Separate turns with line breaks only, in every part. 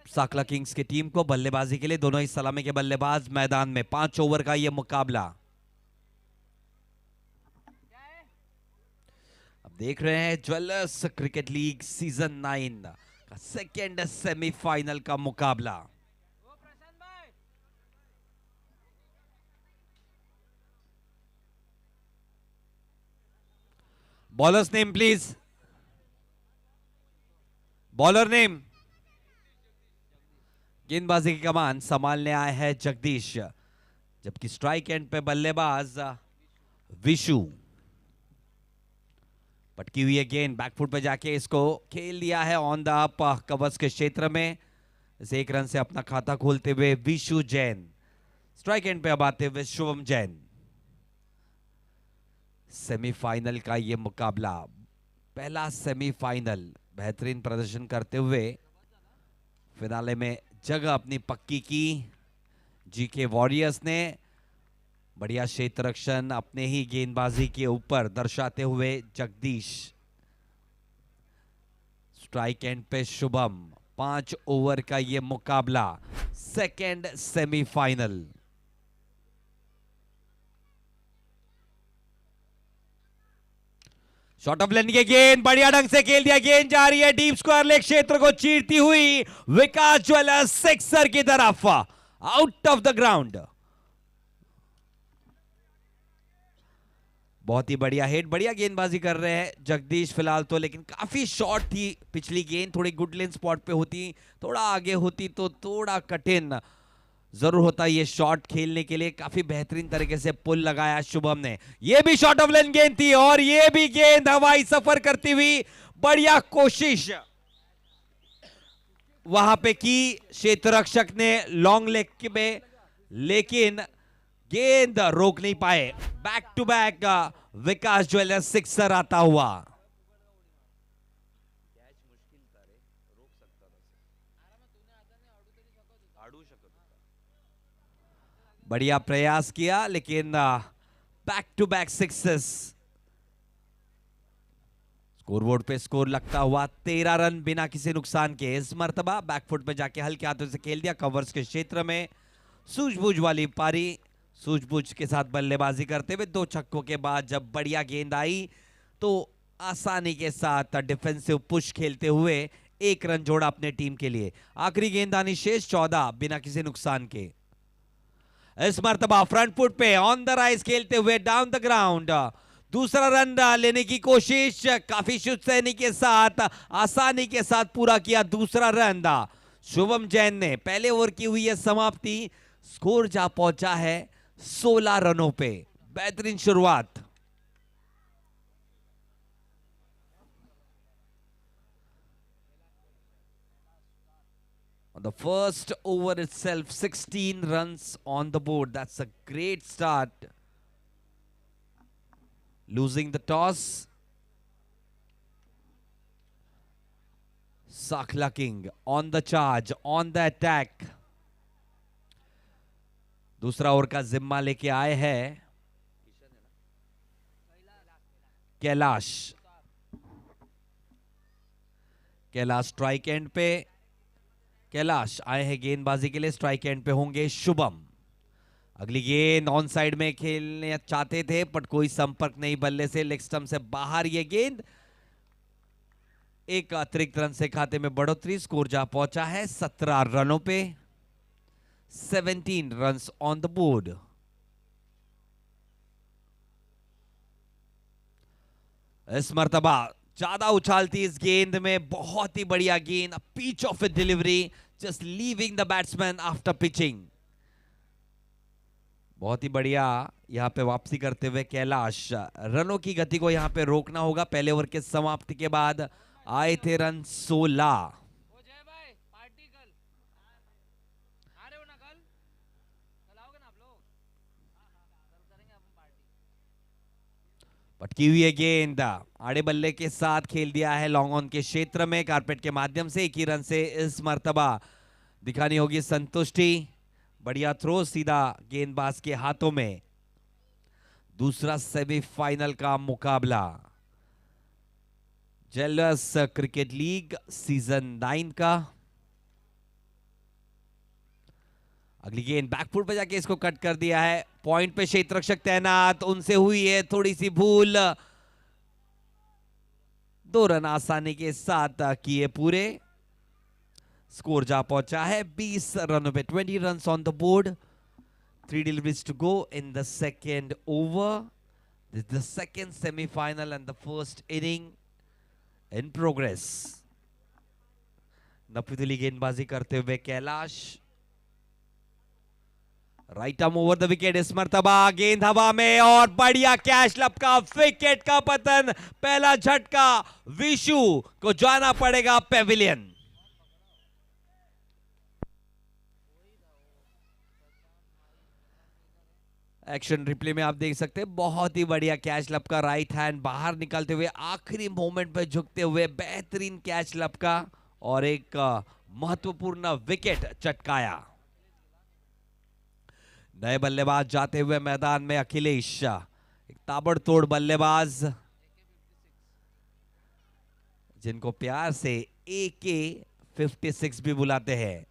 Sakla Kings की team को बल्लेबाजी के लिए। दोनों ही सलामी के बल्लेबाज मैदान में। 5 ओवर का यह मुकाबला। अब देख रहे हैं ज्वेलर्स क्रिकेट लीग सीजन 9 का सेकेंड सेमीफाइनल का मुकाबला। Bowlers name please. Bowler name. गेंदबाजी की कमान संभालने आए हैं जगदीश, जबकि स्ट्राइक एंड पे बल्लेबाज विशु। पटकी हुई है गेंद, बैकफुट पे जाके इसको खेल दिया है ऑन द अप कवर्स के क्षेत्र में। इस 1 रन से अपना खाता खोलते हुए विशु जैन। स्ट्राइक एंड पे अब आते हुए शुभम जैन। सेमीफाइनल का ये मुकाबला, पहला सेमीफाइनल। बेहतरीन प्रदर्शन करते हुए फिनाले में जगह अपनी पक्की की जीके वॉरियर्स ने। बढ़िया क्षेत्र रक्षण अपने ही गेंदबाजी के ऊपर दर्शाते हुए जगदीश। स्ट्राइक एंड पे शुभम। 5 ओवर का ये मुकाबला, सेकेंड सेमीफाइनल। शॉट ऑफ लेन के गेंद बढ़िया ढंग से खेल दिया। गेंद जा रही है डीप स्क्वायर लेग क्षेत्र को चीरती हुई विकास ज्वेलर्स सिक्सर की तरफ, आउट ऑफ द ग्राउंड। बहुत ही बढ़िया हिट, बढ़िया गेंदबाजी कर रहे हैं जगदीश फिलहाल तो, लेकिन काफी शॉर्ट थी पिछली गेंद। थोड़ी गुड लेन स्पॉट पे होती, थोड़ा आगे होती तो थोड़ा कठिन जरूर होता ये शॉट खेलने के लिए। काफी बेहतरीन तरीके से पुल लगाया शुभम ने। ये भी शॉट ऑफ लेन गेंद थी और ये भी गेंद हवाई सफर करती हुई। बढ़िया कोशिश वहां पे की क्षेत्र रक्षक ने लॉन्ग लेग में, लेकिन गेंद रोक नहीं पाए। Back to back Vikas jewellers sixer आता हुआ। बढ़िया प्रयास किया, लेकिन back to back sixes. Scoreboard पे स्कोर लगता हुआ 13 रन बिना किसी नुकसान के। इस मर्तबा बैकफुट पे जाके हल्के हाथों से खेल दिया कवर्स के क्षेत्र में। सूझबूझ वाली पारी, सूझबूझ के साथ बल्लेबाजी करते हुए 2 छक्कों के बाद जब बढ़िया गेंद आई तो आसानी के साथ डिफेंसिव पुश खेलते हुए 1 रन जोड़ा अपने टीम के लिए। आखिरी गेंदबाजी शेष 14 बिना किसी नुकसान के। इस मर्तबा फ्रंट फुट पे ऑन द राइज खेलते हुए डाउन द ग्राउंड दूसरा रन लेने की कोशिश, काफी शुद्धसैनी के साथ आसानी के साथ पूरा किया दूसरा रन शुभम जैन ने। पहले ओवर की हुई है समाप्ति, स्कोर जा पहुंचा है 16 रनों पे। बेहतरीन शुरुआत। On the first over itself, 16 runs on the board. That's a great start. Losing the toss. Sakla King on the charge, on the attack. दूसरा ओवर का जिम्मा लेके आए हैं कैलाश। कैलाश स्ट्राइक एंड पे। कैलाश आए हैं गेंदबाजी के लिए। स्ट्राइक एंड पे होंगे शुभम। अगली गेंद ऑन साइड में खेलने चाहते थे बट कोई संपर्क नहीं बल्ले से। लेग स्टंप से बाहर ये गेंद। एक अतिरिक्त रन से खाते में बढ़ोतरी। स्कोर जा पहुंचा है 17 रनों पे। 17 रन्स ऑन द बोर्ड। इस मर्तबा ज्यादा उछालती इस गेंद में। बहुत ही बढ़िया गेंद, pitch of a delivery, just leaving the batsman after pitching. बहुत ही बढ़िया यहां पे वापसी करते हुए कैलाश। रनों की गति को यहां पे रोकना होगा। पहले ओवर के समाप्ति के बाद आए थे रन 16। पटकी हुई है गेंद, आड़े बल्ले के साथ खेल दिया है लॉन्ग ऑन के क्षेत्र में कारपेट के माध्यम से। 1 ही रन से इस मर्तबा दिखानी होगी संतुष्टि। बढ़िया थ्रो सीधा गेंदबाज के हाथों में। दूसरा सेमीफाइनल का मुकाबला ज्वेलर्स क्रिकेट लीग सीजन 9 का। अगली गेंद बैकफुट पे जाके इसको कट कर दिया है। पॉइंट पे क्षेत्र रक्षक तैनात, उनसे हुई है थोड़ी सी भूल। 2 रन आसानी के साथ किए पूरे। स्कोर जा पहुंचा है 20 रनों पे। 20 runs on the board. 3 deliveries to go in the second over. This is the second semi-final and the first inning in progress. नफीदुली गेंदबाजी करते हुए Kailash. Right arm over the wicket. इस मर्तबा गेंद हवा में और बढ़िया कैच लपका। विकेट का पतन, पहला झटका। विशु को जाना पड़ेगा पेविलियन। एक्शन रिप्ले में आप देख सकते हैं, बहुत ही बढ़िया कैच लपका। राइट हैंड बाहर निकलते हुए आखिरी मोमेंट पे झुकते हुए बेहतरीन कैच लपका और एक महत्वपूर्ण विकेट चटकाया। नए बल्लेबाज जाते हुए मैदान में अखिलेश, एक ताबड़तोड़ बल्लेबाज जिनको प्यार से AK-56 भी बुलाते हैं।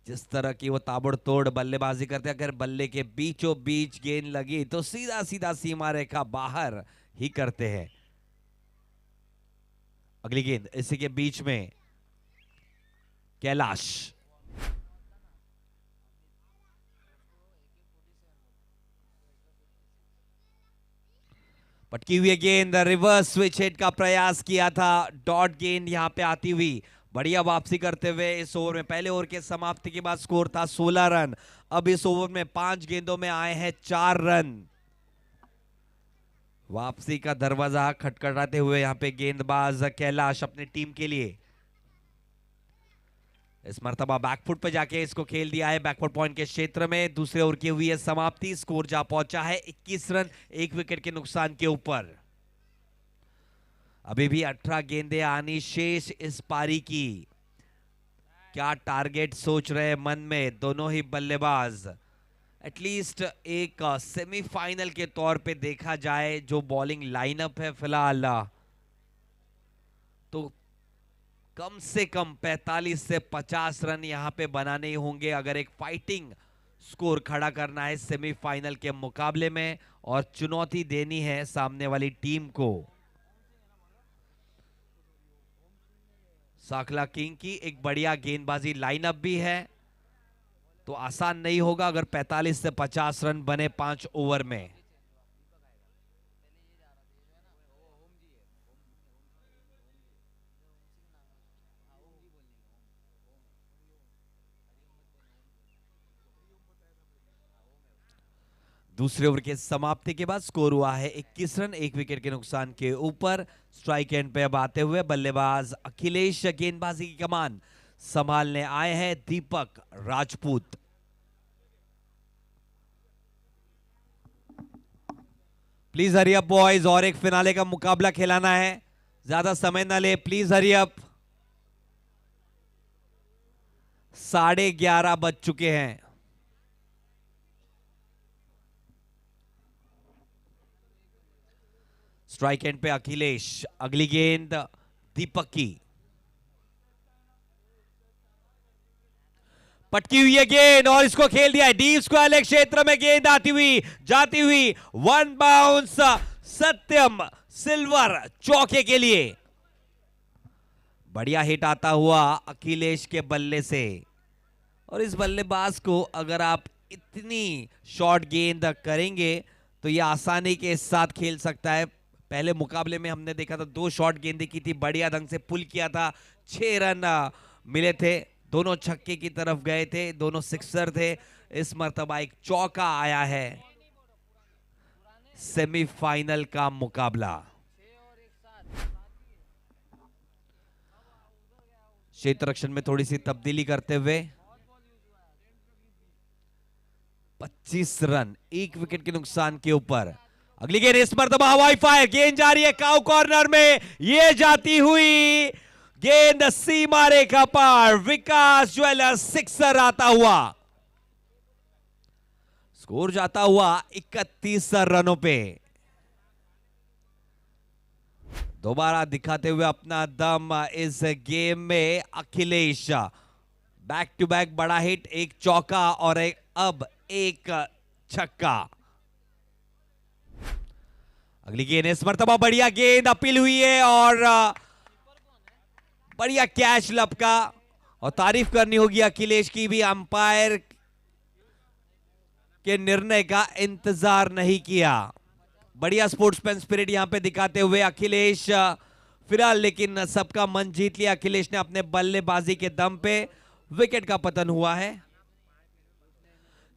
जिस तरह की वो ताबड़तोड़ बल्लेबाजी करते हैं, अगर बल्ले के बीचों बीच गेंद लगी तो सीधा सीधा सीमा रेखा बाहर ही करते हैं। अगली गेंद इसी के बीच में कैलाश। पटकी हुई गेंद, रिवर्स स्विच हिट का प्रयास किया था। डॉट गेंद यहां पे आती हुई बढ़िया वापसी करते हुए इस ओवर में, पहले ओवर के समाप्ति के बाद स्कोर था 16 रन। अब इस ओवर में 5 गेंदों में आए हैं 4 रन। वापसी का दरवाजा खटखटाते हुए यहां पे गेंदबाज कैलाश अपनी टीम के लिए। इस मर्तबा बैकफुट पे जाके इसको खेल दिया है बैकफुट पॉइंट के क्षेत्र में। दूसरे ओवर की हुई है समाप्ति। स्कोर जा पहुंचा है 21 रन, 1 विकेट के नुकसान के ऊपर। अभी भी 18 गेंदें आनी शेष इस पारी की। क्या टारगेट सोच रहे मन में दोनों ही बल्लेबाज? एटलीस्ट एक सेमीफाइनल के तौर पे देखा जाए, जो बॉलिंग लाइनअप है फिलहाल, तो कम से कम 45 से 50 रन यहां पे बनाने ही होंगे अगर एक फाइटिंग स्कोर खड़ा करना है सेमीफाइनल के मुकाबले में और चुनौती देनी है सामने वाली टीम को। साकला किंग की एक बढ़िया गेंदबाजी लाइनअप भी है, तो आसान नहीं होगा अगर 45 से 50 रन बने 5 ओवर में। दूसरे ओवर के समाप्ति के बाद स्कोर हुआ है 21 रन, 1 विकेट के नुकसान के ऊपर। स्ट्राइक एंड पे अब आते हुए बल्लेबाज अखिलेश गेंदबाजी की कमान संभालने आए हैं Deepak Rajput. Please hurry up boys, और एक फिनाले का मुकाबला खिलाना है, ज्यादा समय ना ले, प्लीज हरी अप। 11:30 बज चुके हैं। स्ट्राइक एंड पे अखिलेश, अगली गेंद दीपक की। पटकी हुई है गेंद और इसको खेल दिया है डीप स्क्वायर क्षेत्र में। गेंद आती हुई जाती हुई 1 बाउंस सत्यम सिल्वर चौके के लिए। बढ़िया हिट आता हुआ अखिलेश के बल्ले से, और इस बल्लेबाज को अगर आप इतनी शॉर्ट गेंद करेंगे तो ये आसानी के साथ खेल सकता है। पहले मुकाबले में हमने देखा था 2 शॉर्ट गेंदें की थी, बढ़िया ढंग से पुल किया था, 6 रन मिले थे, दोनों छक्के की तरफ गए थे, दोनों सिक्सर थे। इस मर्तबा एक चौका आया है। सेमीफाइनल का मुकाबला। क्षेत्र रक्षण में थोड़ी सी तब्दीली करते हुए 25 रन, 1 विकेट के नुकसान के ऊपर। अगली गेंद इस मर्तबा हवाई फायर, गेंद जा रही है काउ कॉर्नर में, ये जाती हुई गेंद सीमा रेखा पार। विकास ज्वेलर्स सिक्सर आता हुआ। स्कोर जाता हुआ 31 रनों पे। दोबारा दिखाते हुए अपना दम इस गेम में अखिलेश। बैक टू बैक बड़ा हिट, एक चौका और अब एक छक्का। अगली गेंद इस मर्तबा बढ़िया गेंद अपील हुई है और बढ़िया कैच लपका। और तारीफ करनी होगी अखिलेश की भी, अंपायर के निर्णय का इंतजार नहीं किया। बढ़िया स्पोर्ट्समैन स्पिरिट यहां पे दिखाते हुए अखिलेश फिलहाल, लेकिन सबका मन जीत लिया अखिलेश ने अपने बल्लेबाजी के दम पे। विकेट का पतन हुआ है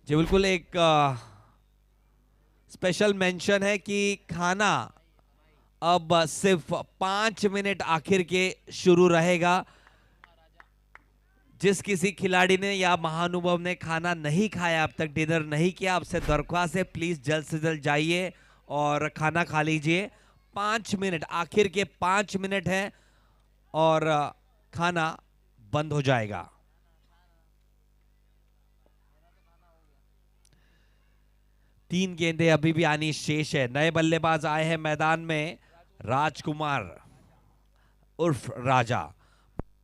जी। बिल्कुल एक स्पेशल मेंशन है कि खाना अब सिर्फ 5 मिनट आखिर के शुरू रहेगा। जिस किसी खिलाड़ी ने या महानुभव ने खाना नहीं खाया, अब तक डिनर नहीं किया, आपसे दरख्वास्त है प्लीज जल्द से जल्द जाइए और खाना खा लीजिए। 5 मिनट, आखिर के 5 मिनट है और खाना बंद हो जाएगा। तीन गेंदें अभी भी आनी शेष है। नए बल्लेबाज आए हैं मैदान में, राजकुमार उर्फ राजा।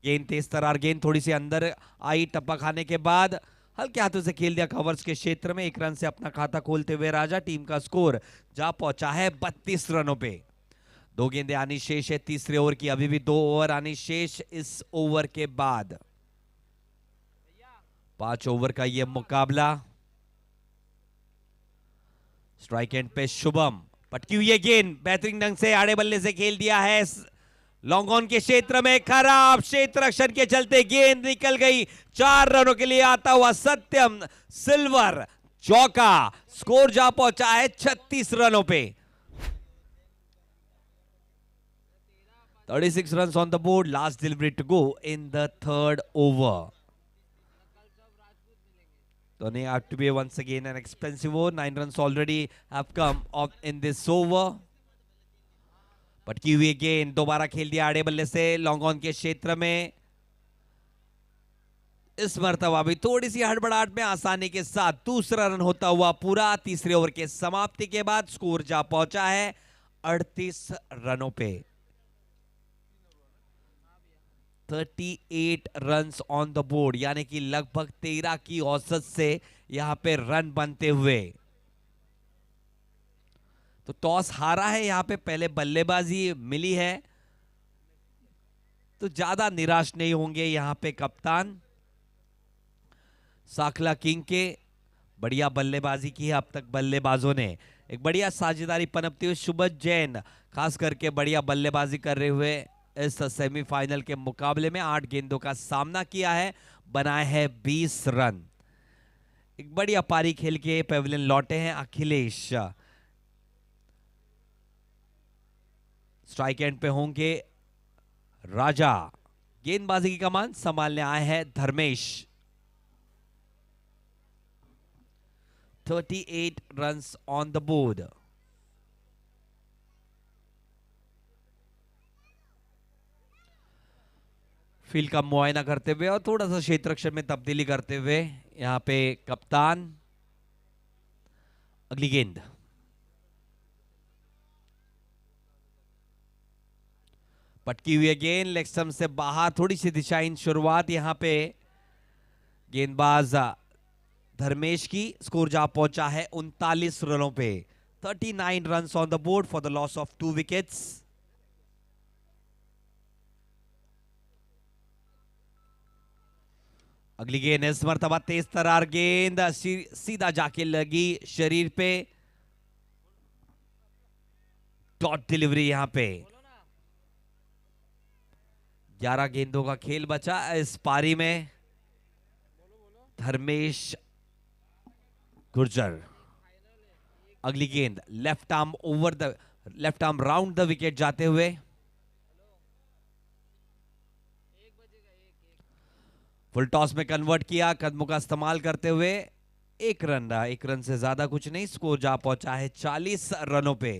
गेंद तेज तरार गेंद थोड़ी सी अंदर आई, टप्पा खाने के बाद हल्के हाथों से खेल दिया कवर्स के क्षेत्र में। 1 रन से अपना खाता खोलते हुए राजा टीम का स्कोर जा पहुंचा है 32 रनों पे। 2 गेंदें आनी शेष है तीसरे ओवर की, अभी भी 2 ओवर आनी शेष इस ओवर के बाद। 5 ओवर का यह मुकाबला। स्ट्राइक एंड पे शुभम, पटकी हुई गेंद बेहतरीन ढंग से आड़े बल्ले से खेल दिया है लॉन्ग ऑन के क्षेत्र में। खराब क्षेत्र रक्षण के चलते गेंद निकल गई। 4 रनों के लिए आता हुआ सत्यम सिल्वर चौका। स्कोर जा पहुंचा है 36 रनों पे। 36 runs on the board. Last delivery to go in the 3rd over. Don't have to be once again an expensive over. 9 runs already have come up in this over. पटकी हुई गेंद दोबारा खेल दिया आड़े बल्ले से लॉन्ग ऑन के क्षेत्र में। इस मर्तबा भी थोड़ी सी हड़बड़ाहट में आसानी के साथ दूसरा रन होता हुआ पूरा। तीसरे ओवर के समाप्ति के बाद स्कोर जा पहुंचा है 38 रनों पे। 38 रन्स ऑन द बोर्ड, यानी कि लगभग 13 की औसत से यहां पे रन बनते हुए। तो टॉस हारा है यहां पे, पहले बल्लेबाजी मिली है, तो ज्यादा निराश नहीं होंगे यहां पे कप्तान। साखला किंग के बढ़िया बल्लेबाजी की है अब तक बल्लेबाजों ने। एक बढ़िया साझेदारी पनपती हुई शुभज जैन खास करके बढ़िया बल्लेबाजी कर रहे हुए इस सेमीफाइनल के मुकाबले में 8 गेंदों का सामना किया है, बनाए हैं 20 रन। एक बढ़िया पारी खेल के पेविलियन लौटे हैं अखिलेश। स्ट्राइक एंड पे होंगे राजा। गेंदबाजी की कमान संभालने आए हैं Dharmesh. 38 runs on the board. Field का मुआयना करते हुए और थोड़ा सा क्षेत्र रक्षण में तब्दीली करते हुए यहां पे कप्तान। अगली गेंद पटकी हुई गेंद लेग स्टंप से बाहर, थोड़ी सी दिशाहीन शुरुआत यहां पे गेंदबाज धर्मेश की। स्कोर जा पहुंचा है 39 रनों पे। 39 runs on the board for the loss of 2 wickets. अगली गेंद इस मर्तबा तेज तरार गेंद सीधा जाके लगी शरीर पे। डॉट डिलीवरी यहां पे। 11 गेंदों का खेल बचा इस पारी में। धर्मेश गुर्जर। अगली गेंद left arm round the wicket जाते हुए। फुल टॉस में कन्वर्ट किया, कदमों का इस्तेमाल करते हुए। 1 रन रहा, 1 रन से ज्यादा कुछ नहीं। स्कोर जा पहुंचा है 40 रनों पे।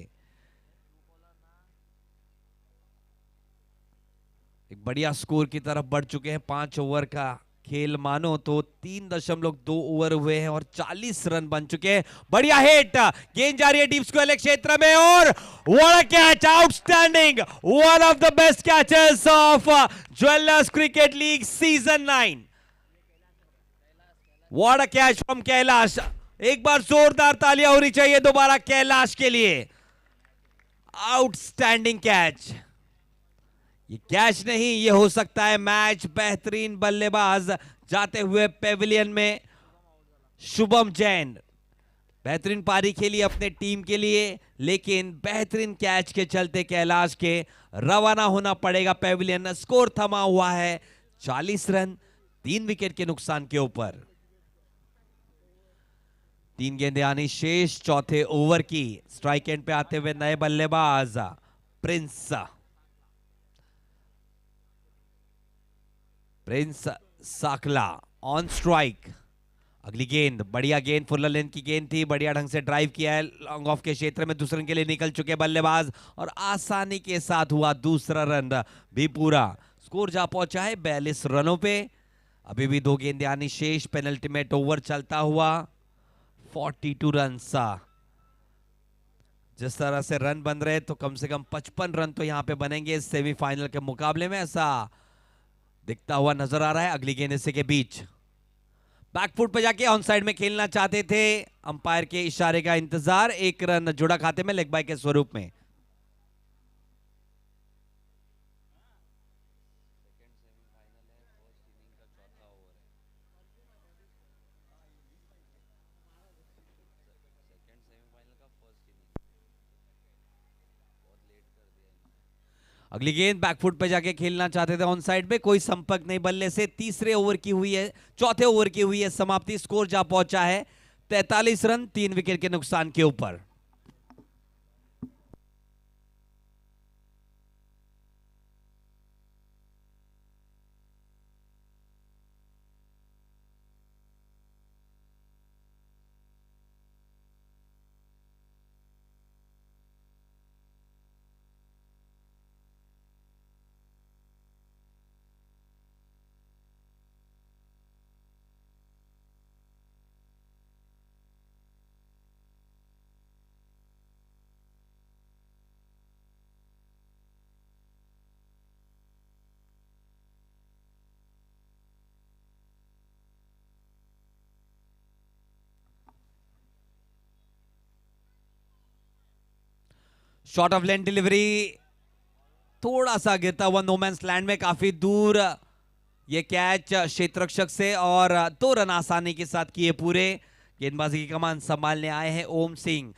एक बढ़िया स्कोर की तरफ बढ़ चुके हैं। 5 ओवर का खेल मानो तो 3.2 ओवर हुए हैं और 40 रन बन चुके हैं। बढ़िया हिट, गेंद जा रही है डीप स्क्वायर क्षेत्र में और what a catch, outstanding, one of the best catches of jewellers cricket league season 9। What a catch from Kailash. एक बार जोरदार तालियां होनी चाहिए दोबारा कैलाश के लिए। Outstanding catch. ये कैच नहीं, ये हो सकता है मैच। बेहतरीन बल्लेबाज जाते हुए पेविलियन में शुभम जैन। बेहतरीन पारी खेली अपने टीम के लिए, लेकिन बेहतरीन कैच के चलते कैलाश के रवाना होना पड़ेगा पेविलियन। स्कोर थमा हुआ है 40 रन 3 विकेट के नुकसान के ऊपर। 3 गेंदें आनी शेष चौथे ओवर की। स्ट्राइक एंड पे आते हुए नए बल्लेबाज प्रिंस साकला ऑन स्ट्राइक। अगली गेंद, बढ़िया गेंद, फुल लेंथ की गेंद थी, बढ़िया ढंग से ड्राइव किया है लॉन्ग ऑफ के क्षेत्र में। दूसरे रन के लिए निकल चुके बल्लेबाज और आसानी के साथ हुआ दूसरा रन भी पूरा। स्कोर जा पहुंचा है 42 रनों पे। अभी भी 2 गेंदें आनी शेष। पेनल्टीमेट ओवर चलता हुआ 42 रन। जिस तरह से रन बन रहे तो कम से कम 55 रन तो यहां पे बनेंगे इस सेमीफाइनल के मुकाबले में, ऐसा दिखता हुआ नजर आ रहा है। अगली गेंद इसे के बीच, बैकफुट पे जाके ऑन साइड में खेलना चाहते थे। अंपायर के इशारे का इंतजार। 1 रन जुड़ा खाते में लेग बाय के स्वरूप में। अगली गेंद बैकफुट पे जाके खेलना चाहते थे ऑन साइड पे, कोई संपर्क नहीं बल्ले से। तीसरे ओवर की हुई है, चौथे ओवर की हुई है समाप्ति। स्कोर जा पहुंचा है 43 रन 3 विकेट के नुकसान के ऊपर। शॉर्ट ऑफ लेंथ डिलीवरी, थोड़ा सा गिरता हुआ नोमैन्स लैंड में, काफी दूर ये कैच क्षेत्ररक्षक से, और 2 रन आसानी के साथ किए पूरे। गेंदबाजी की कमान संभालने आए हैं ओम सिंह।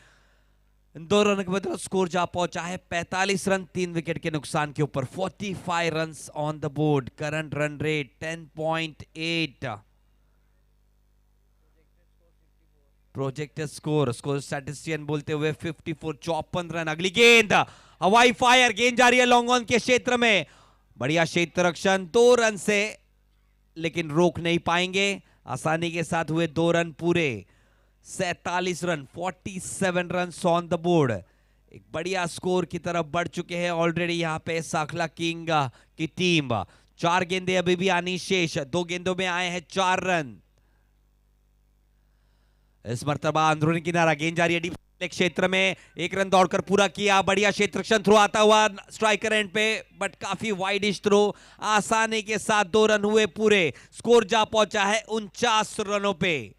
2 रन के बदले स्कोर जा पहुंचा है 45 रन 3 विकेट के नुकसान के ऊपर। 45 run on the board. Current run rate 10.8। Projected score statistician बोलते हुए 54, 54 रन। अगली गेंद हवाई फायर, गेंद जा रही है लॉन्ग ऑन के क्षेत्र में। बढ़िया क्षेत्र रक्षण, 2 रन से लेकिन रोक नहीं पाएंगे। आसानी के साथ हुए 2 रन पूरे। 47 run 47 run on the board. एक बढ़िया स्कोर की तरफ बढ़ चुके हैं ऑलरेडी यहां पे साखला किंग की टीम। 4 गेंदें अभी भी आनी शेष। 2 गेंदों में आए हैं 4 रन। इस मर्तबा अंदरूनी किनारा, गेंद जा रही है डीप क्षेत्र में। 1 रन दौड़कर पूरा किया। बढ़िया क्षेत्र रक्षण, थ्रो आता हुआ स्ट्राइकर एंड पे, बट काफी वाइडिश थ्रो। आसानी के साथ 2 रन हुए पूरे। स्कोर जा पहुंचा है 49 रनों पे।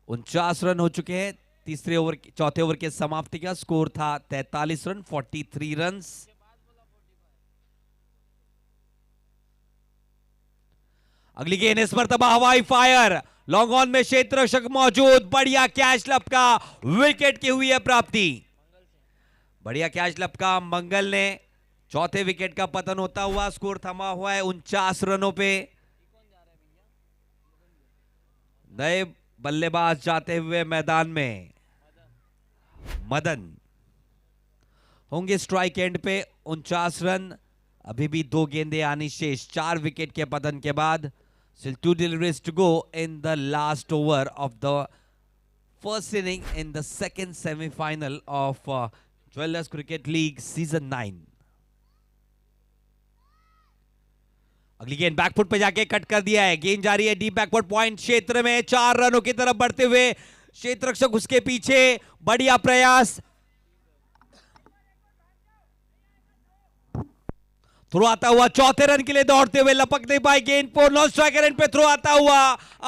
49 रन हो चुके हैं तीसरे ओवर, चौथे ओवर के समाप्ति का। स्कोर था 43 रन 43 रन। अगली गेंद इस मर्तबा हवाई फायर, लॉन्ग ऑन में क्षेत्र रक्षक मौजूद। बढ़िया कैच लपका, विकेट की हुई है प्राप्ति। बढ़िया कैच लपका मंगल ने। चौथे विकेट का पतन होता हुआ स्कोर थमा हुआ है 49 रनों पे। नए बल्लेबाज जाते हुए मैदान में। मदन होंगे स्ट्राइक एंड पे। 49 रन, अभी भी 2 गेंदें आनी शेष। 4 विकेट के पतन के बाद। Still 2 deliveries to go in the last over of the first inning in the second semi-final of Jewelers Cricket League Season 9. अगली गेंद बैकफुट पे जाके कट कर दिया है। गेंद जा रही है डीप बैकवर्ड पॉइंट क्षेत्र में। 4 रनों की तरफ बढ़ते हुए क्षेत्र रक्षक उसके पीछे। बढ़िया प्रयास। थ्रो आता हुआ चौथे रन के लिए दौड़ते हुए, लपक नहीं पाए गेंद पर, नॉन स्ट्राइकर एंड पे थ्रो आता हुआ,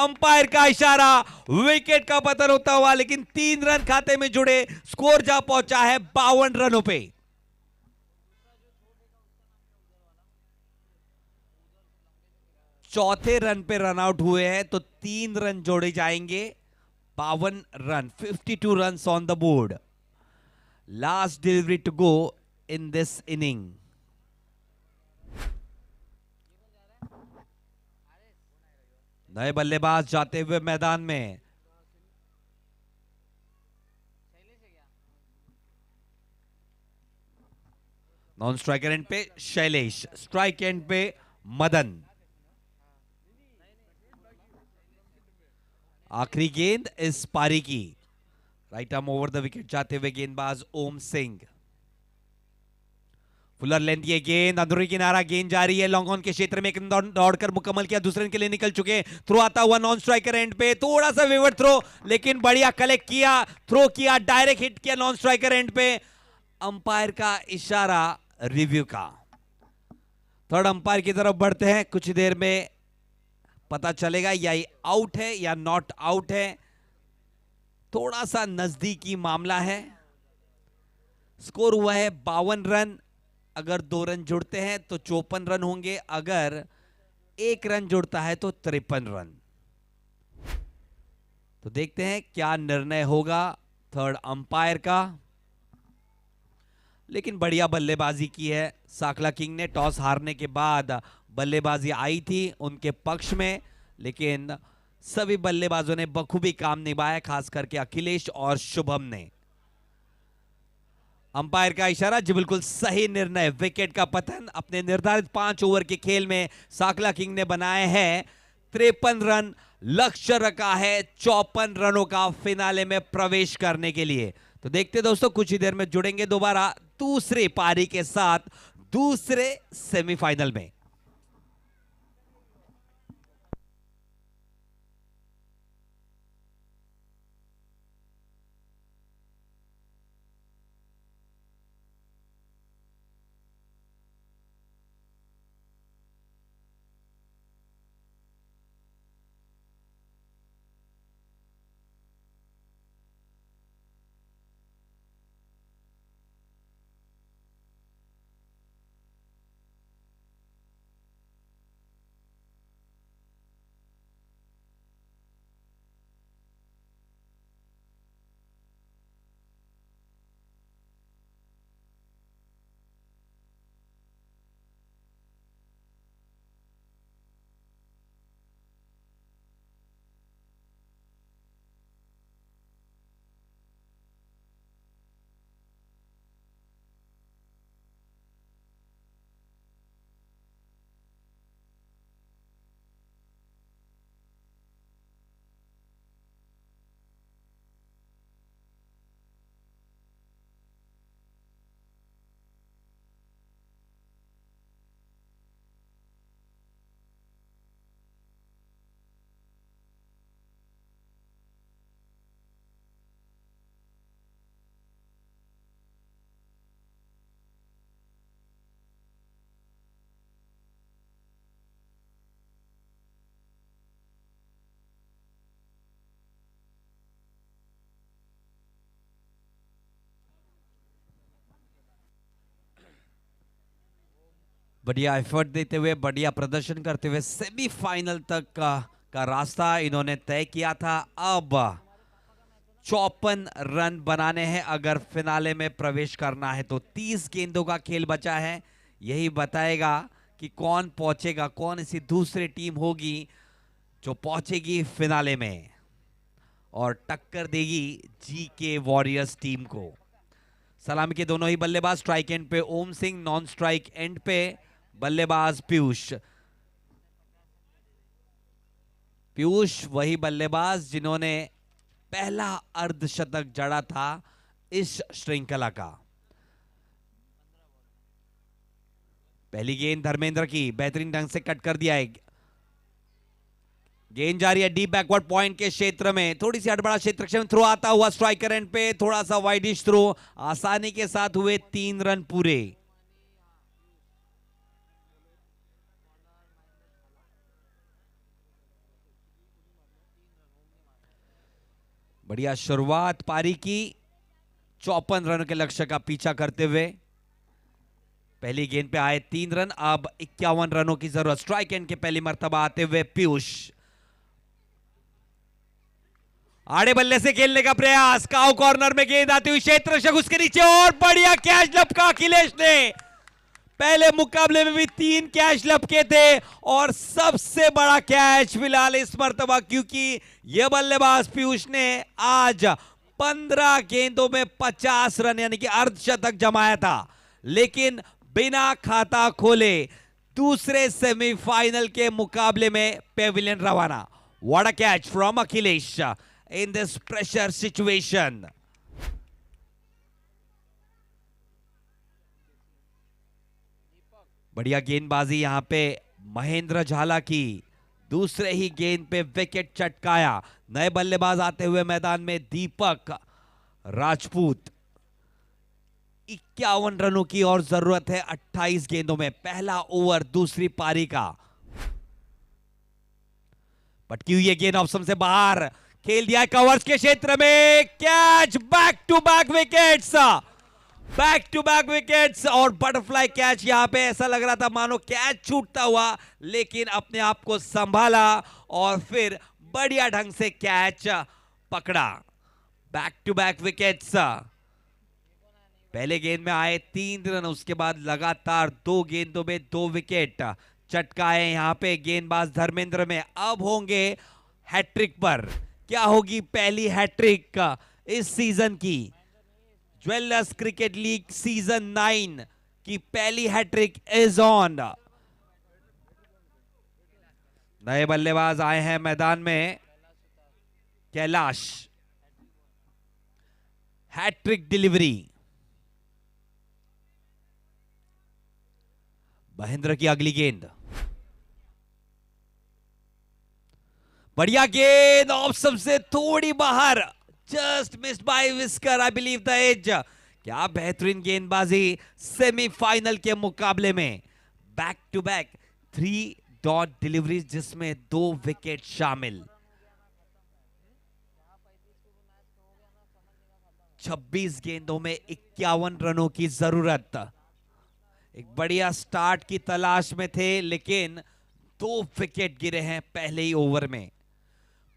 अंपायर का इशारा, विकेट का पतन होता हुआ, लेकिन 3 रन खाते में जुड़े, स्कोर जा पहुंचा है 52 रनों पे। चौथे रन पे रन आउट हुए हैं तो 3 रन जोड़े जाएंगे, 52 run, 52 run on the board. Last delivery to go in this inning. नए बल्लेबाज जाते हुए मैदान में। नॉन स्ट्राइकर एंड पे शैलेश, स्ट्राइक एंड पे मदन। आखिरी गेंद इस पारी की, right arm over the wicket जाते हुए गेंदबाज ओम सिंह। फुलर लेंथ ये गेंद, अंदरूनी किनारा गेंद जा रही है, लॉन्ग ऑन के क्षेत्र में एक दौड़कर मुकम्मल किया, दूसरे के लिए निकल चुके। थ्रो आता हुआ नॉन स्ट्राइकर एंड पे, थोड़ा सा वेवर्ड थ्रो, लेकिन बढ़िया कलेक्ट किया, थ्रो किया, डायरेक्ट हिट किया नॉन स्ट्राइकर एंड पे। अंपायर का इशारा रिव्यू का। थर्ड अंपायर की तरफ बढ़ते हैं, कुछ देर में पता चलेगा या आउट है या नॉट आउट है। थोड़ा सा नजदीकी मामला है। स्कोर हुआ है 52 रन। अगर 2 रन जुड़ते हैं तो 54 रन होंगे, अगर 1 रन जुड़ता है तो 53 रन। तो देखते हैं क्या निर्णय होगा थर्ड अंपायर का। लेकिन बढ़िया बल्लेबाजी की है साकला किंग ने। टॉस हारने के बाद बल्लेबाजी आई थी उनके पक्ष में, लेकिन सभी बल्लेबाजों ने बखूबी काम निभाया, खास करके अखिलेश और शुभम ने। अंपायर का इशारा, जी बिल्कुल सही निर्णय। विकेट का पतन। अपने निर्धारित 5 ओवर के खेल में साकला किंग ने बनाए हैं 53 रन। लक्ष्य रखा है 54 रनों का फिनाले में प्रवेश करने के लिए। तो देखते दोस्तों, कुछ ही देर में जुड़ेंगे दोबारा दूसरे पारी के साथ, दूसरे सेमीफाइनल में। बढ़िया एफर्ट देते हुए, बढ़िया प्रदर्शन करते हुए सेमीफाइनल तक का रास्ता इन्होंने तय किया था। अब 54 रन बनाने हैं अगर फिनाले में प्रवेश करना है तो। 30 गेंदों का खेल बचा है, यही बताएगा कि कौन पहुंचेगा, कौन ऐसी दूसरी टीम होगी जो पहुंचेगी फिनाले में और टक्कर देगी जीके वॉरियर्स टीम को। सलामी के दोनों ही बल्लेबाज, स्ट्राइक एंड पे ओम सिंह, नॉन स्ट्राइक एंड पे बल्लेबाज पीयूष। पीयूष वही बल्लेबाज जिन्होंने पहला अर्धशतक जड़ा था इस श्रृंखला का। पहली गेंद धर्मेंद्र की, बेहतरीन ढंग से कट कर दिया है। गेंद जा रही है डीप बैकवर्ड पॉइंट के क्षेत्र में, थोड़ी सी हड़बड़ा क्षेत्र में। थ्रो आता हुआ स्ट्राइकर एंड पे, थोड़ा सा वाइडिश थ्रो, आसानी के साथ हुए 3 रन पूरे। बढ़िया शुरुआत पारी की 54 रन के लक्ष्य का पीछा करते हुए। पहली गेंद पे आए 3 रन, अब 51 रनों की जरूरत। स्ट्राइक एंड के पहली मर्तबा आते हुए पीयूष। आड़े बल्ले से खेलने का प्रयास, काउ कॉर्नर में गेंद आती हुई क्षेत्र रक्षक उसके नीचे और बढ़िया कैच लपका अखिलेश ने। पहले मुकाबले में भी 3 कैच लपके थे और सबसे बड़ा कैच फिलहाल इस मर्तबा, क्योंकि यह बल्लेबाज पीयूष ने आज 15 गेंदों में 50 रन यानी कि अर्धशतक जमाया था, लेकिन बिना खाता खोले दूसरे सेमीफाइनल के मुकाबले में पेविलियन रवाना। What a catch from Akhilesh in this pressure situation. बढ़िया गेंदबाजी यहां पे महेंद्र झाला की। दूसरे ही गेंद पे विकेट चटकाया। नए बल्लेबाज आते हुए मैदान में दीपक राजपूत। 51 रनों की और जरूरत है 28 गेंदों में। पहला ओवर दूसरी पारी का। पटकी हुई है गेंद ऑप्शन से बाहर, खेल दिया कवर्स के क्षेत्र में। Catch, back to back wickets, back to back wickets और बटरफ्लाई कैच। यहां पे ऐसा लग रहा था मानो कैच छूटता हुआ, लेकिन अपने आप को संभाला और फिर बढ़िया ढंग से कैच पकड़ा। Back to back wickets. पहले गेंद में आए 3 रन, उसके बाद लगातार 2 गेंदों में 2 विकेट चटकाए यहां पे गेंदबाज धर्मेंद्र में। अब होंगे हैट्रिक पर। क्या होगी पहली हैट्रिक इस सीजन की? ज्वेलर्स क्रिकेट लीग सीजन 9 की पहली हैट्रिक इज ऑन। नए बल्लेबाज आए हैं मैदान में, कैलाश। Hat trick delivery. महेंद्र की अगली गेंद, बढ़िया गेंद ऑफ से थोड़ी बाहर, just missed by whisker, I believe the edge. क्या बेहतरीन गेंदबाजी सेमीफाइनल के मुकाबले में। Back to back 3 dot deliveries, जिसमें 2 विकेट शामिल। 26 गेंदों में 51 रनों की जरूरत। एक बढ़िया स्टार्ट की तलाश में थे, लेकिन 2 विकेट गिरे हैं पहले ही ओवर में।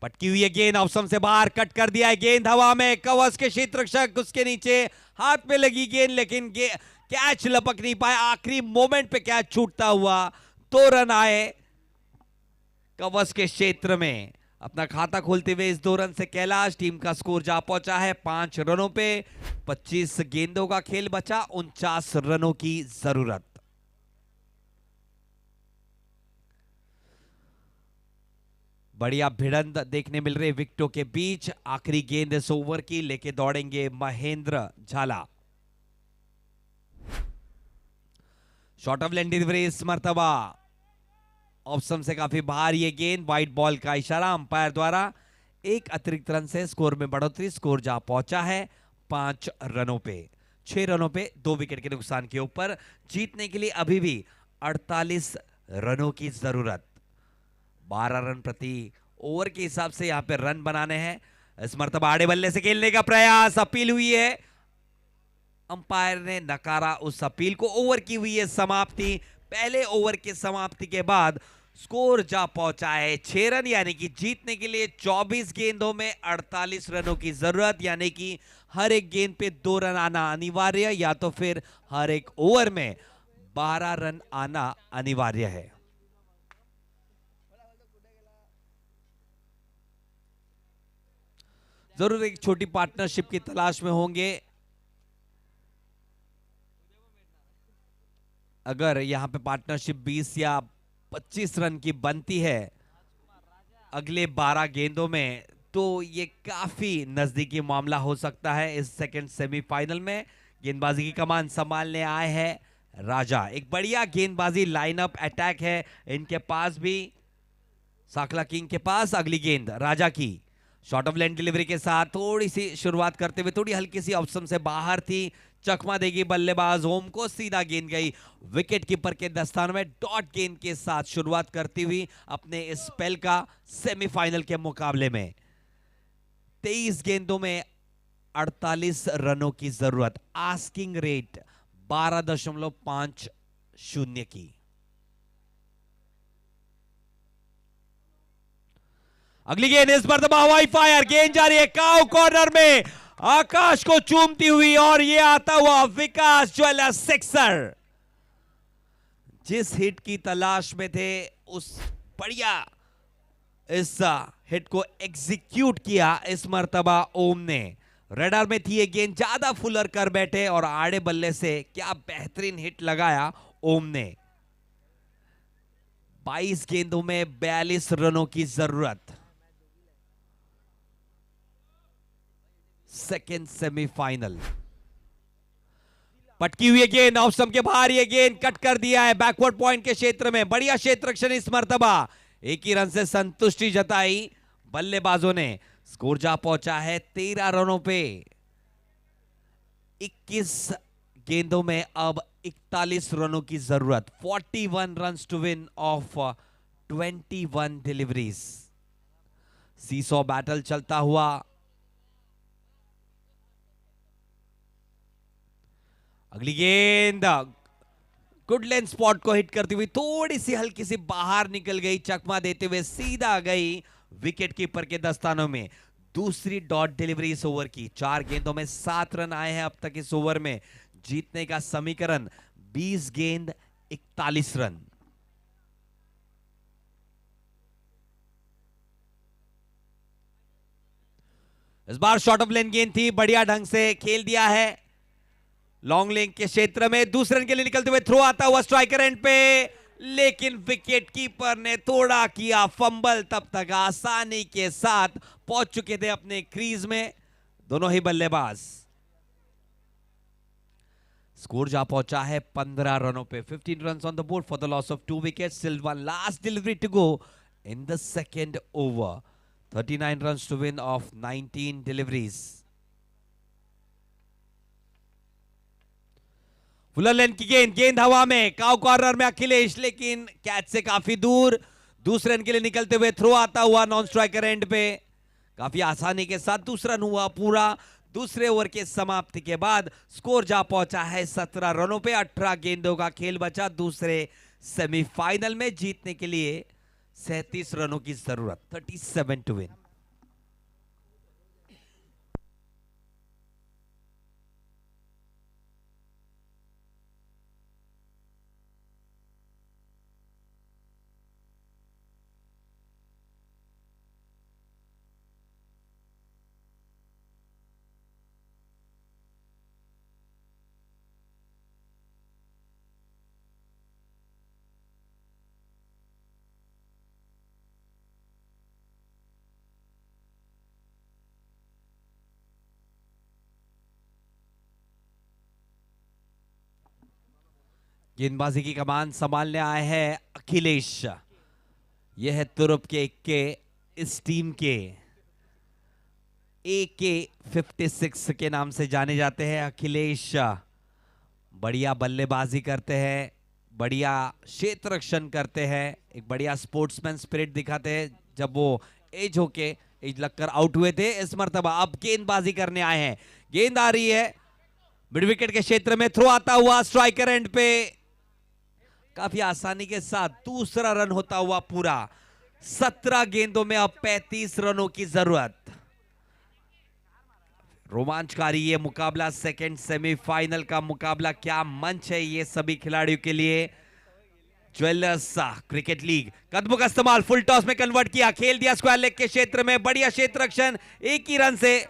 पटकी हुई है गेंद ऑप्शन से बाहर, कट कर दिया है गेंद हवा में। कवर्स के क्षेत्र रक्षक उसके नीचे, हाथ में लगी गेंद लेकिन कैच लपक नहीं पाया। आखिरी मोमेंट पे कैच छूटता हुआ। 2 रन आए कवर्स के क्षेत्र में। अपना खाता खोलते हुए इस 2 रन से कैलाश टीम का स्कोर जा पहुंचा है 5 रनों पे। 25 गेंदों का खेल बचा, 49 रनों की जरूरत। बढ़िया भिड़ंत देखने मिल रहे विकेटों के बीच। आखिरी गेंद इस ओवर की लेके दौड़ेंगे महेंद्र झाला। शॉर्ट ऑफ लेंथ डिलीवरी इस मर्तबा ऑप्शन से काफी बाहर ये गेंद। वाइट बॉल का इशारा अंपायर द्वारा। 1 अतिरिक्त रन से स्कोर में बढ़ोतरी। स्कोर जा पहुंचा है 5 रनों पे। 6 रनों पे 2 विकेट के नुकसान के ऊपर। जीतने के लिए अभी भी 48 रनों की जरूरत। 12 रन प्रति ओवर के हिसाब से यहां पे रन बनाने हैं। इस मर्तबा आड़े बल्ले से खेलने का प्रयास, अपील हुई है, अंपायर ने नकारा उस अपील को। ओवर की हुई है समाप्ति। पहले ओवर की समाप्ति के बाद स्कोर जा पहुंचा है 6 रन, यानी कि जीतने के लिए 24 गेंदों में 48 रनों की जरूरत, यानी कि हर एक गेंद पे 2 रन आना अनिवार्य, या तो फिर हर एक ओवर में 12 रन आना अनिवार्य है। जरूर एक छोटी पार्टनरशिप की तलाश में होंगे। अगर यहां पे पार्टनरशिप 20 या 25 रन की बनती है अगले 12 गेंदों में, तो ये काफी नजदीकी मामला हो सकता है। इस सेकंड सेमीफाइनल में गेंदबाजी की कमान संभालने आए हैं राजा। एक बढ़िया गेंदबाजी लाइनअप अटैक है इनके पास भी। साकला किंग के पास अगली गेंद राजा की। शॉर्ट ऑफ लेंथ डिलीवरी के साथ थोड़ी सी शुरुआत करते हुए थोड़ी हल्की सी ऑप्शन से बाहर थी। चकमा देगी बल्लेबाज होम को, सीधा गेंद गई विकेट कीपर के दस्ताने में। डॉट गेंद के साथ शुरुआत करती हुई अपने इस स्पेल का सेमीफाइनल के मुकाबले में। 23 गेंदों में 48 रनों की जरूरत। आस्किंग रेट 12.50 की। अगली गेंद इस बार दबा हवाई फायर, गेंद जा रही है काउ कॉर्नर में, आकाश को चूमती हुई, और ये आता हुआ विकास ज्वेलर सिक्सर। जिस हिट की तलाश में थे उस बढ़िया इस हिट को एग्जीक्यूट किया इस मर्तबा ओम ने। रेडर में थी ये गेंद, ज्यादा फुलर कर बैठे और आड़े बल्ले से क्या बेहतरीन हिट लगाया ओम ने। 22 गेंदों में 42 रनों की जरूरत। Second semifinal. पटकी हुई गेंद ऑफ स्टंप के बाहर, ये गेंद कट कर दिया है बैकवर्ड पॉइंट के क्षेत्र में। बढ़िया क्षेत्र रक्षण इस मर्तबा, एक ही रन से संतुष्टि जताई बल्लेबाजों ने। स्कोर जा पहुंचा है 13 रनों पे। 21 गेंदों में अब 41 रनों की जरूरत। 41 runs to win off 21 deliveries. Seesaw battle चलता हुआ। अगली गेंद गुड लेंथ स्पॉट को हिट करती हुई थोड़ी सी हल्की सी बाहर निकल गई, चकमा देते हुए सीधा गई विकेट कीपर के दस्तानों में। दूसरी डॉट डिलीवरी इस ओवर की। 4 गेंदों में 7 रन आए हैं अब तक इस ओवर में। जीतने का समीकरण 20 गेंद 41 रन। इस बार शॉर्ट ऑफ लेन गेंद थी, बढ़िया ढंग से खेल दिया है लॉन्ग लेन के क्षेत्र में। दूसरे रन के लिए निकलते हुए थ्रो आता हुआ स्ट्राइकर एंड पे, लेकिन विकेट कीपर ने थोड़ा किया फंबल। तब तक आसानी के साथ पहुंच चुके थे अपने क्रीज में दोनों ही बल्लेबाज। स्कोर जा पहुंचा है 15 रनों पे। 15 runs on the board for the loss of 2 wickets. Still one last delivery to go in the second over. 39 runs to win off 19 deliveries. Fuller length की गेंद, गेंद हवा में, काउ कॉर्नर में अखिलेश, लेकिन कैच से काफी दूर। दूसरे रन के लिए निकलते हुए थ्रो आता हुआ नॉन स्ट्राइकर एंड पे। काफी आसानी के साथ दूसरा रन हुआ पूरा। दूसरे ओवर के समाप्ति के बाद स्कोर जा पहुंचा है 17 रनों पे। 18 गेंदों का खेल बचा दूसरे सेमीफाइनल में। जीतने के लिए 37 रनों की जरूरत। 37 टू विन। गेंदबाजी की कमान संभालने आए हैं अखिलेश। यह है तुरुप के इक्के, इस टीम के AK-56 के नाम से जाने जाते हैं अखिलेश। बढ़िया बल्लेबाजी करते हैं, बढ़िया क्षेत्र रक्षण करते हैं, एक बढ़िया स्पोर्ट्समैन स्पिरिट दिखाते हैं। जब वो एज होके एज लगकर आउट हुए थे, इस मर्तबा अब गेंदबाजी करने आए हैं। गेंद आ रही है मिड विकेट के क्षेत्र में, थ्रो आता हुआ स्ट्राइकर एंड पे। काफी आसानी के साथ दूसरा रन होता हुआ पूरा। 17 गेंदों में अब 35 रनों की जरूरत। रोमांचकारी ये मुकाबला, सेकंड सेमीफाइनल का मुकाबला। क्या मंच है ये सभी खिलाड़ियों के लिए। Jewellers cricket league. कदमों का इस्तेमाल, फुल टॉस में कन्वर्ट किया, खेल दिया स्क्वायर लेग के क्षेत्र में। बढ़िया क्षेत्र रक्षण, एक ही रन से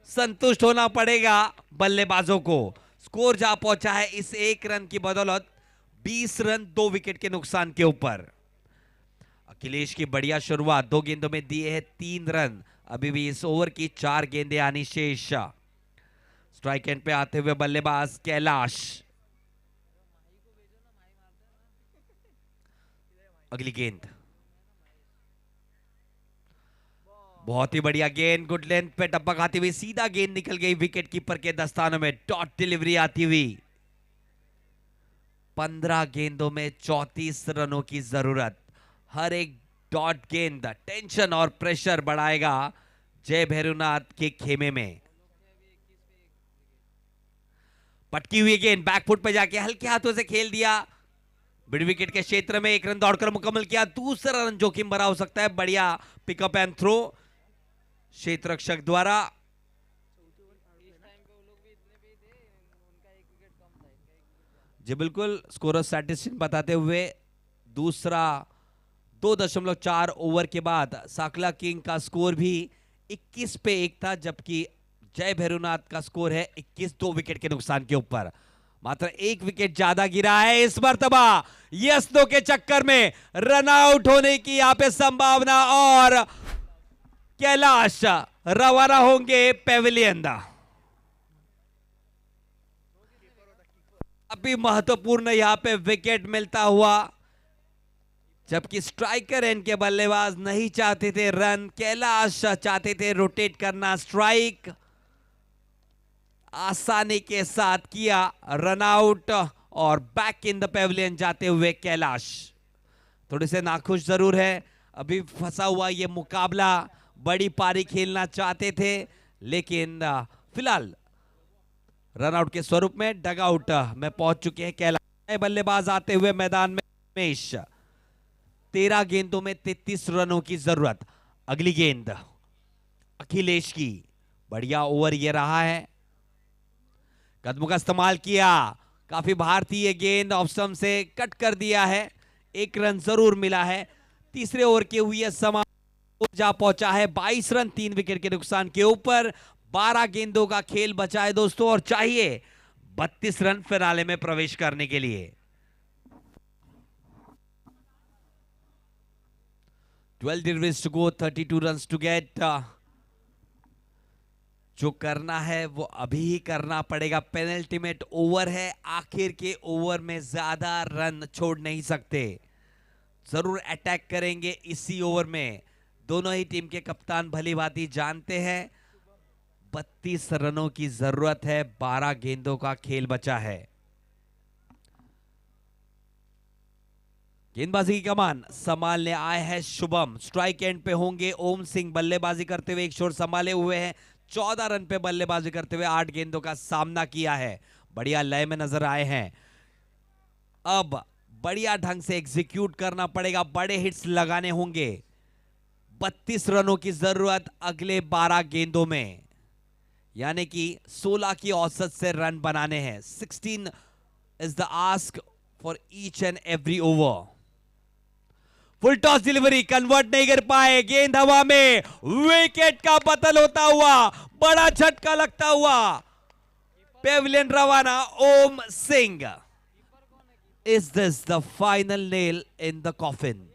संतुष्ट होना पड़ेगा बल्लेबाजों को। स्कोर जा पहुंचा है इस एक रन की बदौलत 20 रन 2 विकेट के नुकसान के ऊपर। अखिलेश की बढ़िया शुरुआत, 2 गेंदों में दिए हैं 3 रन। अभी भी इस ओवर की 4 गेंदें आनी शेष। स्ट्राइक एंड पे आते हुए बल्लेबाज कैलाश। अगली गेंद, बहुत ही बढ़िया गेंद, गुड लेंथ पे टप्पा खाती हुई सीधा गेंद निकल गई विकेट कीपर के दस्तानों में। डॉट डिलीवरी आती हुई। 15 गेंदों में 34 रनों की जरूरत। हर एक डॉट गेंद टेंशन और प्रेशर बढ़ाएगा जय भैरवनाथ के खेमे में। पटकी हुई गेंद बैकफुट पे जाके हल्के हाथों से खेल दिया, मिड विकेट के क्षेत्र में 1 रन दौड़कर मुकम्मल किया। दूसरा रन जोखिम भरा हो सकता है, बढ़िया पिकअप एंड थ्रो क्षेत्र रक्षक द्वारा। जी बिल्कुल, स्कोर स्टैटिस्टिक्स बताते हुए दूसरा 2.4 ओवर के बाद साकला किंग का स्कोर भी 21 पे 1 था, जबकि जय भैरवनाथ का स्कोर है 21 2 विकेट के नुकसान के ऊपर। मात्र 1 विकेट ज्यादा गिरा है इस मर्तबा। यस्नो के चक्कर में रन आउट होने की यहां पे संभावना, और कैलाश रवाना होंगे पेविलियन। अभी महत्वपूर्ण यहां पे विकेट मिलता हुआ, जबकि स्ट्राइकर एंड के बल्लेबाज नहीं चाहते थे रन, कैलाश चाहते थे रोटेट करना। स्ट्राइक आसानी के साथ किया, रन आउट, और बैक इन द पेविलियन जाते हुए कैलाश थोड़े से नाखुश जरूर है। अभी फंसा हुआ ये मुकाबला, बड़ी पारी खेलना चाहते थे, लेकिन फिलहाल रन आउट के स्वरूप में डग आउट में पहुंच चुके हैं कैलाश। बल्लेबाज आते हुए मैदान में रमेश, 13 गेंदों में 33 रनों की जरूरत। अगली गेंद अखिलेश की, बढ़िया ओवर ये रहा है, कदमों का इस्तेमाल किया, काफी बाहर थी ये गेंद, ऑफ स्टंप से कट कर दिया है, 1 रन जरूर मिला है। तीसरे ओवर के हुए समाप्त जा पहुंचा है 22 रन 3 विकेट के नुकसान के ऊपर। 12 गेंदों का खेल बचा है दोस्तों, और चाहिए 32 रन फिनाले में प्रवेश करने के लिए। 12 deliveries to go, 32 runs to get। जो करना है वो अभी ही करना पड़ेगा, पेनल्टीमेट ओवर है, आखिर के ओवर में ज्यादा रन छोड़ नहीं सकते, जरूर अटैक करेंगे इसी ओवर में। दोनों ही टीम के कप्तान भली भांति जानते हैं 32 रनों की जरूरत है, 12 गेंदों का खेल बचा है। गेंदबाजी की कमान संभालने आए हैं शुभम, स्ट्राइक एंड पे होंगे ओम सिंह, बल्लेबाजी करते हुए एक छोर संभाले हुए हैं, 14 रन पे बल्लेबाजी करते हुए 8 गेंदों का सामना किया है, बढ़िया लय में नजर आए हैं। अब बढ़िया ढंग से एग्जीक्यूट करना पड़ेगा, बड़े हिट्स लगाने होंगे। 32 रनों की जरूरत अगले 12 गेंदों में, यानी कि 16 की औसत से रन बनाने हैं। 16 is the ask for each and every over. Full toss delivery convert नहीं कर पाए, गेंद हवा में, विकेट का पतन होता हुआ, बड़ा झटका लगता हुआ, पेविलियन रवाना Om Singh. Is this the final nail in the coffin?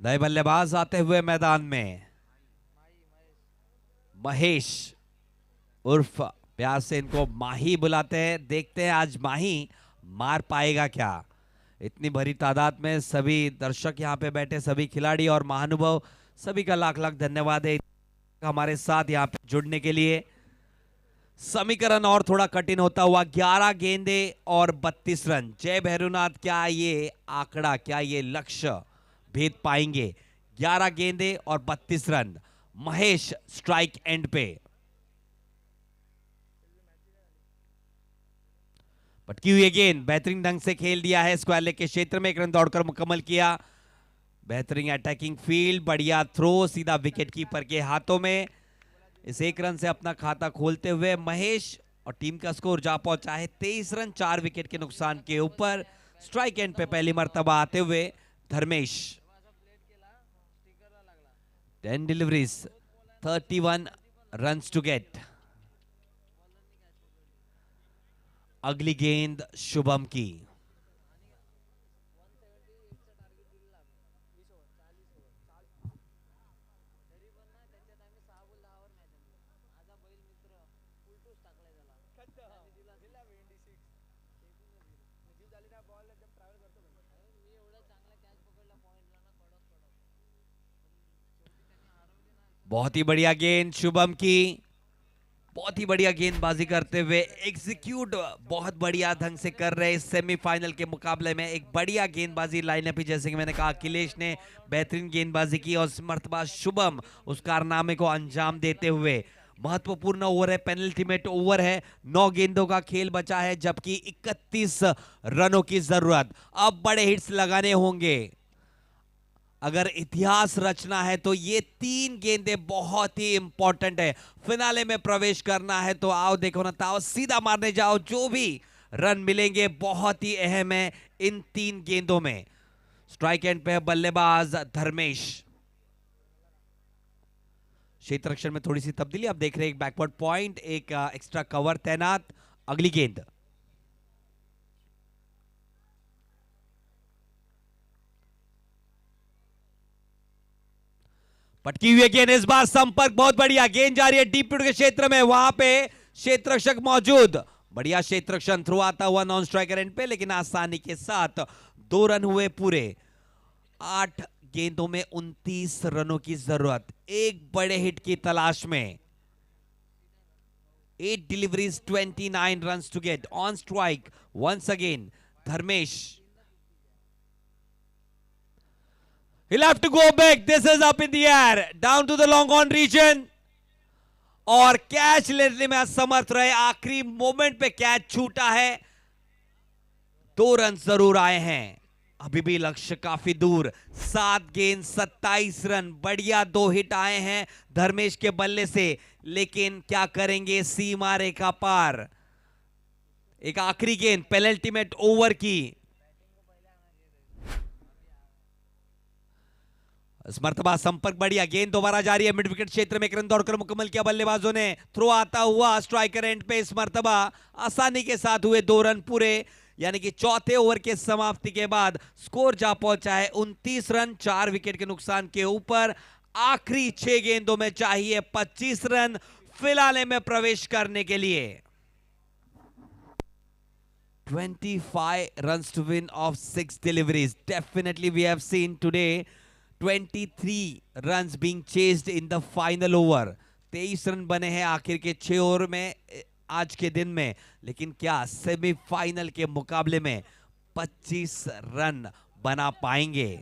नए बल्लेबाज आते हुए मैदान में, महेश उर्फ प्यार से इनको माही बुलाते हैं। देखते हैं आज माही मार पाएगा क्या। इतनी भरी तादाद में सभी दर्शक यहाँ पे बैठे, सभी खिलाड़ी और महानुभाव, सभी का लाख लाख धन्यवाद है हमारे साथ यहाँ पे जुड़ने के लिए। समीकरण और थोड़ा कठिन होता हुआ, 11 गेंदे और 32 रन। जय भैरवनाथ क्या ये आंकड़ा, क्या ये लक्ष्य भेद पाएंगे? 11 गेंदे और 32 रन, महेश स्ट्राइक एंड पे। पटकी हुई गेंद बेहतरीन ढंग से खेल दिया है, स्क्वायर लेग के क्षेत्र में 1 रन दौड़कर मुकम्मल किया। बेहतरीन अटैकिंग फील्ड, बढ़िया थ्रो, सीधा विकेट कीपर के हाथों में। इस 1 रन से अपना खाता खोलते हुए महेश और टीम का स्कोर जा पहुंचा है 23 रन 4 विकेट के नुकसान के ऊपर। स्ट्राइक एंड पे पहली मर्तबा आते हुए Dharmesh. 10 deliveries, 31 runs to get. अगली गेंद शुभम की, बहुत ही बढ़िया गेंद शुभम की, बहुत ही बढ़िया गेंदबाजी करते हुए एग्जीक्यूट बहुत बढ़िया ढंग से कर रहे इस सेमीफाइनल के मुकाबले में। एक बढ़िया गेंदबाजी लाइनअप ही, जैसे कि मैंने कहा, अखिलेश ने बेहतरीन गेंदबाजी की और मर्तबा शुभम उस कारनामे को अंजाम देते हुए। महत्वपूर्ण ओवर है, पेनल्टी ओवर है, 9 गेंदों का खेल बचा है जबकि 31 रनों की जरूरत। अब बड़े हिट्स लगाने होंगे, अगर इतिहास रचना है तो ये 3 गेंदें बहुत ही इंपॉर्टेंट है। फिनाले में प्रवेश करना है तो आओ देखो ना, ताओ सीधा मारने जाओ, जो भी रन मिलेंगे बहुत ही अहम है इन 3 गेंदों में। स्ट्राइक एंड पे है बल्लेबाज धर्मेश। क्षेत्र रक्षण में थोड़ी सी तब्दीली, आप देख रहे हैं एक बैकवर्ड पॉइंट, एक एक्स्ट्रा कवर तैनात। अगली गेंद पटकी हुई गेंद, इस बार संपर्क बहुत बढ़िया, गेंद जा रही है डीप के क्षेत्र में, वहां पे क्षेत्र रक्षक मौजूद, बढ़िया क्षेत्र रक्षण, थ्रो आता हुआ नॉन स्ट्राइकर एंड पे, लेकिन आसानी के साथ 2 रन हुए पूरे। 8 गेंदों में 29 रनों की जरूरत, एक बड़े हिट की तलाश में। 8 deliveries, 29 runs to get on strike once again Dharmesh. He'll have to go back. This is up in the air. Down to the long on region. और कैच लेने में असमर्थ रहे, आखिरी मोमेंट पे कैच छूटा है। 2 रन जरूर आए हैं, अभी भी लक्ष्य काफी दूर। 7 गेंद 27 रन, बढ़िया 2 हिट आए हैं धर्मेश के बल्ले से, लेकिन क्या करेंगे सीमा रेखा पार। एक आखिरी गेंद पेनल्टीमेट ओवर की, मर्तबा संपर्क बढ़िया, गेंद दोबारा जारी है मिड विकेट क्षेत्र में, एक रन दौड़कर मुकम्मल किया बल्लेबाजों ने। थ्रो आता हुआ स्ट्राइकर एंड पे, इस मर्तबा आसानी के साथ हुए 2 रन पूरे, यानी कि चौथे ओवर के समाप्ति के बाद स्कोर जा पहुंचा है 29 रन, 4 विकेट के नुकसान के ऊपर। आखिरी 6 गेंदों में चाहिए 25 रन फिनाले में प्रवेश करने के लिए। 25 runs to win of 6 deliveries. Definitely we have seen today 23 runs being chased in the final over. 23 run बने हैं आखिर के 6 ओवर में आज के दिन में, लेकिन क्या सेमीफाइनल के मुकाबले में 25 रन बना पाएंगे?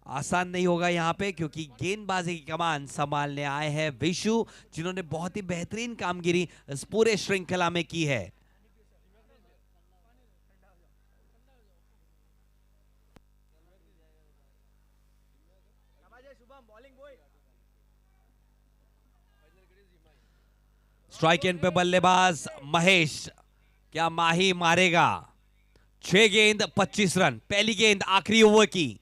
आसान नहीं होगा यहां पे, क्योंकि गेंदबाजी की कमान संभालने आए हैं विशु, जिन्होंने बहुत ही बेहतरीन कामगिरी इस पूरे श्रृंखला में की है। स्ट्राइक एंड पे बल्लेबाज महेश, क्या माही मारेगा? 6 गेंद 25 रन, पहली गेंद आखिरी ओवर की।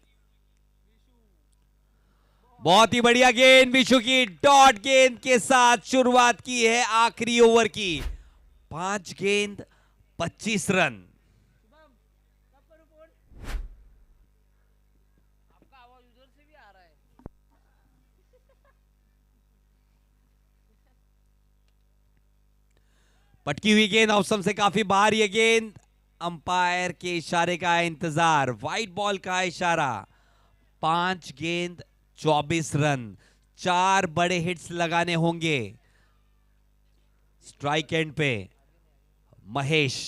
बहुत ही बढ़िया गेंद विशु की, डॉट गेंद के साथ शुरुआत की है आखिरी ओवर की। 5 गेंद 25 रन। पटकी हुई गेंद ऑप्शन से काफी बाहर, ये गेंद अंपायर के इशारे का इंतजार, वाइट बॉल का इशारा। 5 गेंद 24 रन, 4 बड़े हिट्स लगाने होंगे। स्ट्राइक एंड पे महेश,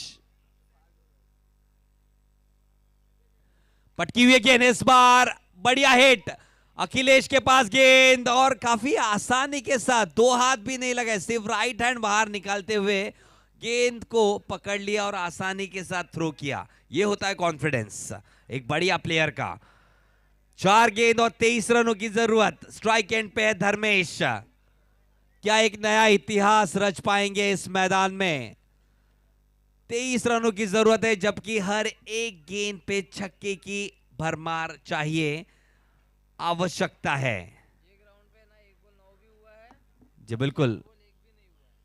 पटकी हुई गेंद, इस बार बढ़िया हिट, अखिलेश के पास गेंद और काफी आसानी के साथ, 2 हाथ भी नहीं लगे, सिर्फ राइट हैंड बाहर निकालते हुए गेंद को पकड़ लिया और आसानी के साथ थ्रो किया। यह होता है कॉन्फिडेंस एक बढ़िया प्लेयर का। 4 गेंद और 23 रनों की जरूरत। स्ट्राइक एंड पे है धर्मेश, क्या एक नया इतिहास रच पाएंगे इस मैदान में? 23 रनों की जरूरत है, जबकि हर एक गेंद पे छक्के की भरमार चाहिए, आवश्यकता है। जी बिल्कुल,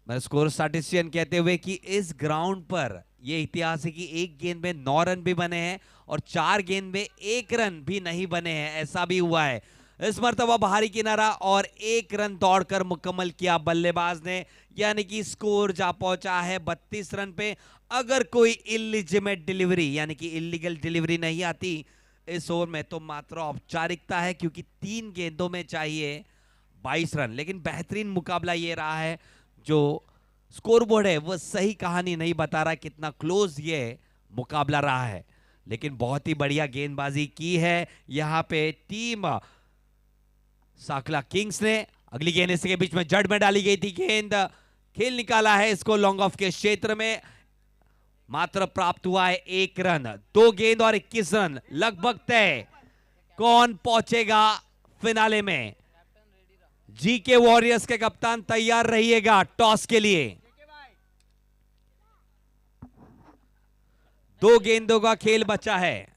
मैं स्कोर स्टैटिस्टिशियन कहते हुए कि इस ग्राउंड पर यह इतिहास है कि 1 गेंद में 9 रन भी बने हैं और 4 गेंद में 1 रन भी नहीं बने हैं, ऐसा भी हुआ है। इस मर्तबा बाहरी किनारा और 1 रन दौड़कर मुकम्मल किया बल्लेबाज ने, यानी कि स्कोर जा पहुंचा है 32 रन पे। अगर कोई इलिजिमेट डिलीवरी यानी कि इलीगल डिलीवरी नहीं आती इस ओवर में, तो मात्र औपचारिकता है, क्योंकि 3 गेंदों में चाहिए 22 रन। लेकिन बेहतरीन मुकाबला ये रहा है, जो स्कोरबोर्ड है वो सही कहानी नहीं बता रहा कितना क्लोज ये मुकाबला रहा है, लेकिन बहुत ही बढ़िया गेंदबाजी की है यहां पे टीम साकला किंग्स ने। अगली गेंद इसके बीच में जड़ में डाली गई थी गेंद, खेल निकाला है इसको लॉन्ग ऑफ के क्षेत्र में। मात्र प्राप्त हुआ है 1 रन, 2 गेंद और 21 रन लगभग तय। कौन पहुंचेगा फिनाले में? जीके वॉरियर्स के कप्तान तैयार रहिएगा टॉस के लिए। 2 गेंदों का खेल बचा है,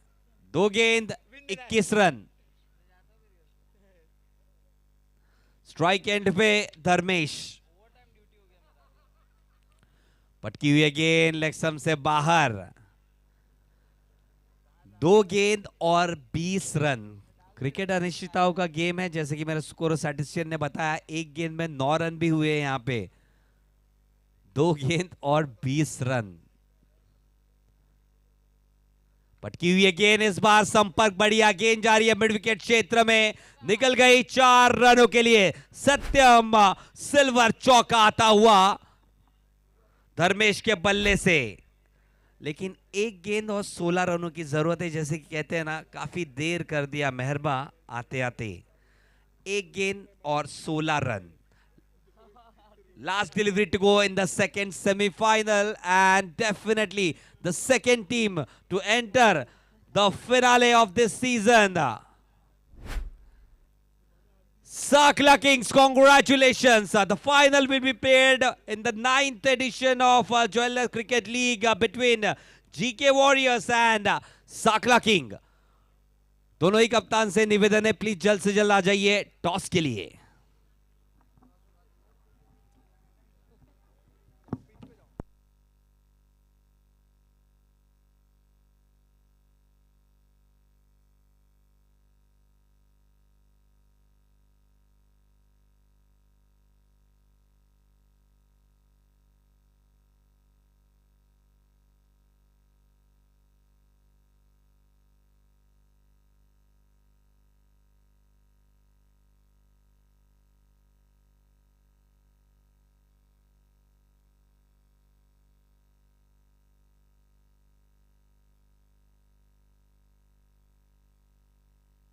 2 गेंद 21 रन। स्ट्राइक एंड पे धर्मेश, पटकी हुई गेंद लेग स्टंप से बाहर। 2 गेंद और 20 रन। क्रिकेट अनिश्चितताओं का गेम है, जैसे कि मेरे स्कोर स्टैटिस्टिशियन ने बताया। 1 गेंद में 9 रन भी हुए यहां पे। 2 गेंद और 20 रन। पटकी हुई गेंद इस बार संपर्क, बढ़िया गेंद जा रही है मिड विकेट क्षेत्र में, निकल गई 4 रनों के लिए। सत्यम सिल्वर चौका आता हुआ धर्मेश के बल्ले से। लेकिन 1 गेंद और 16 रनों की जरूरत है, जैसे कि कहते हैं ना, काफी देर कर दिया मेहरबा आते आते। 1 गेंद और 16 run. Last delivery to go in the second semi-final, and definitely the second team to enter the finale of this season. Sakla Kings, congratulations. The final will be played in the 9th edition of Jewelers Cricket League between GK Warriors and Sakla King. दोनों ही कप्तान से निवेदन है, please जल्द से जल्द आ जाइए toss के लिए।